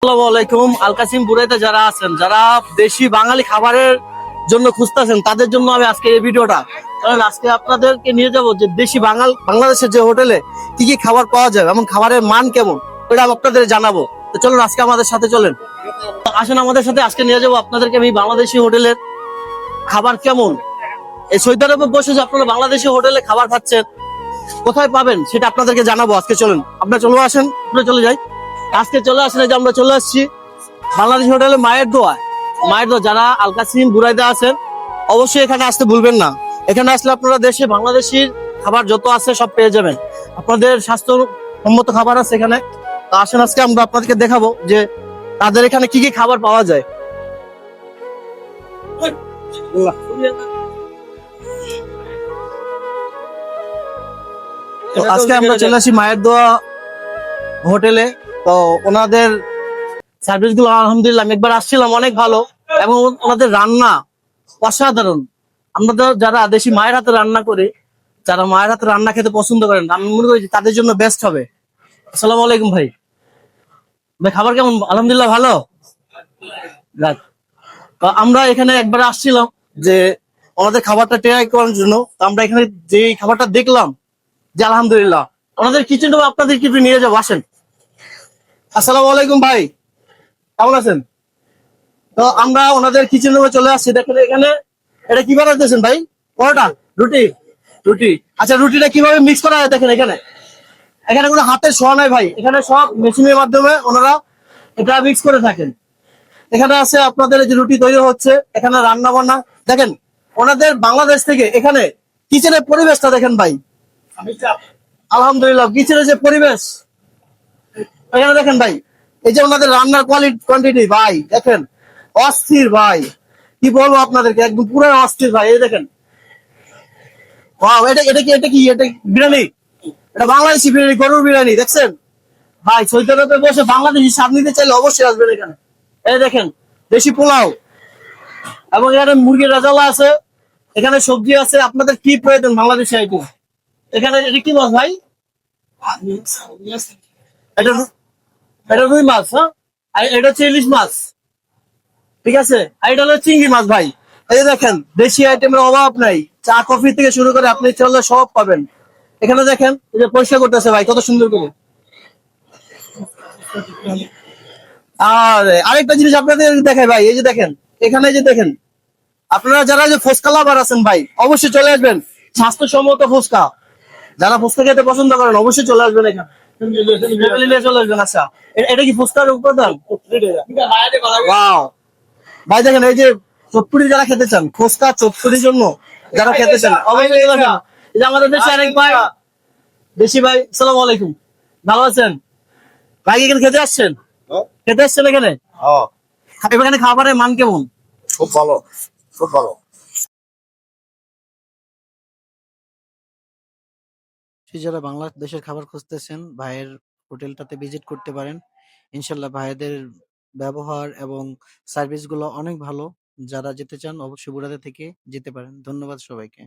আসসালামু আলাইকুম। আল কাসিম বুরাইতে যারা আছেন, যারা দেশি বাঙালি খাবারের জন্য খুঁজতেছেন, তাদের জন্য আমি আজকে এই ভিডিওটা। কারণ আজকে আপনাদেরকে নিয়ে যাব যে দেশি বাংলাদেশের যে হোটেলে কি কি খাবার পাওয়া যায় এবং খাবারের মান কেমন, এটা আমি আপনাদের জানাবো। তো চলুন আজকে আমাদের সাথে চলেন, আসেন আমাদের সাথে। আজকে নিয়ে যাবো আপনাদেরকে আমি বাংলাদেশি হোটেলের খাবার কেমন। এই সৌদি আরবে বসে যে আপনারা বাংলাদেশি হোটেলে খাবার খাচ্ছেন, কোথায় পাবেন সেটা আপনাদেরকে জানাবো। আজকে চলুন, আপনারা চলে আসেন, আমরা চলে যাই। আজকে চলে আসেন, এই যে আমরা চলে আসছি বাংলাদেশ হোটেলে মায়ের দোয়া। মায়ের দোয়া যারা আল কাসিম বুরাইদা আছেন, অবশ্যই এখানে আসতে ভুলবেন না। এখানে আসলে আপনারা দেশে বাংলাদেশি খাবার যত আছে সব পেয়ে যাবেন। আপনাদের স্বাস্থ্যসম্মত খাবার আছে এখানে। তো আসেন, আজকে আমরা আপনাদেরকে দেখাবো যে তাদের এখানে কি কি খাবার পাওয়া যায়। তো আজকে আমরা চলে আসি মায়ের দোয়া হোটেলে। তো ওনাদের সার্ভিস গুলো আলহামদুলিল্লাহ, আমি একবার আসছিলাম, অনেক ভালো এবং ওনাদের রান্না অসাধারণ। আমরা তো যারা দেশি মায়ের হাতে রান্না করে, যারা মায়ের হাতে রান্না খেতে পছন্দ করেন, আমি মনে করি যে তাদের জন্য বেস্ট হবে। আসসালামু আলাইকুম ভাই। ভাই খাবার কেমন? আলহামদুলিল্লাহ ভালো। যাক, তো আমরা এখানে একবার আসছিলাম যে ওনাদের খাবারটা ট্রাই করার জন্য। তো আমরা এখানে যে খাবারটা দেখলাম যে আলহামদুলিল্লাহ, ওনাদের কিচেন রুমে আপনাদের কিছু নিয়ে যাবো, আসেন। আসসালামু আলাইকুম ভাই, কেমন আছেন? তো আমরা ওনাদের কিচেন রুমে চলে আসছি। দেখেন এখানে এটা কি বানাইতেছেন ভাই? পরোটা, রুটি। রুটি, আচ্ছা, রুটিটা কিভাবে মিক্স করা হয় দেখেন এখানে। এখানে কোনো হাতের ছোঁয়া নাই ভাই, এখানে সব মেশিনের মাধ্যমে ওনারা এটা মিক্স করে থাকেন। এখানে আছে আপনাদের এই যে রুটি তৈরি হচ্ছে, এখানে রান্না বান্না দেখেন। ওনাদের বাংলাদেশ থেকে এখানে কিচেনের পরিবেশটা দেখেন ভাই, আলহামদুলিল্লাহ। কিচেনের যে পরিবেশ এখানে দেখেন ভাই, এই যে ওনাদের রান্নার কোয়ান্টিটি ভাই দেখেন, অস্থির ভাই। কি বলবো আপনাদেরকে, একদম পুরো অস্থির ভাই। এই দেখেন, ওয়াও, এটা বিরিয়ানি। এটা বাংলাদেশি বিরিয়ানি, গরুর বিরিয়ানি দেখছেন ভাই। সৌদি আরবে বসে বাংলাদেশি স্বাদ নিতে চাইলে অবশ্যই আসবেন এখানে। এই দেখেন, দেশি পোলাও এবং এখানে মুরগির রাজালা আছে, এখানে সবজি আছে। আপনাদের কি প্রয়োজন বাংলাদেশি আইটেম। এখানে এটা কি মাছ ভাই? এটা এটা রুই মাছ, হ্যাঁ। আর এটা হচ্ছে ইলিশ মাছ, ঠিক আছে। আর এটা হলো চিংড়ি মাছ ভাই। এই যে দেখেন, দেশি আইটেমের অভাব নাই। চা কফি থেকে শুরু করে আপনি চলে সব পাবেন এখানে। দেখেন এই যে পরিষ্কার করতেছে ভাই, কত সুন্দর করে। আর আরেকটা জিনিস আপনাদের দেখাই ভাই, এই যে দেখেন, এখানে যে দেখেন, আপনারা যারা যে ফুচকা লাভার আছেন ভাই, অবশ্যই চলে আসবেন। স্বাস্থ্যসম্মত ফুচকা, যারা ফুচকা খেতে পছন্দ করেন অবশ্যই চলে আসবেন এখানে। ফ্যামিলি নিয়ে চলে আসবেন। আচ্ছা, এটা কি ফুচকার উপাদান? ওয়াও ভাই, দেখেন এই যে চটপুরি যারা খেতে চান, ফুচকা চটপুরির জন্য যারা খেতে চান, অবশ্যই চলে আসবেন। এই যে আমাদের দেশে আরেক ভাই, দেশি ভাই, আসসালামু আলাইকুম, ভালো আছেন ভাই? এখানে খেতে আসছেন? খেতে আসছেন এখানে? এখানে খাবারের মান কেমন? খুব ভালো, খুব ভালো। যারা বাংলাদেশের খাবার খুঁজতেছেন, ভাইয়ের হোটেলটাতে ভিজিট করতে পারেন। ইনশাল্লাহ ভাইদের ব্যবহার এবং সার্ভিস গুলো অনেক ভালো। যারা যেতে চান অবশ্যই বুড়াতে থেকে যেতে পারেন। ধন্যবাদ সবাইকে।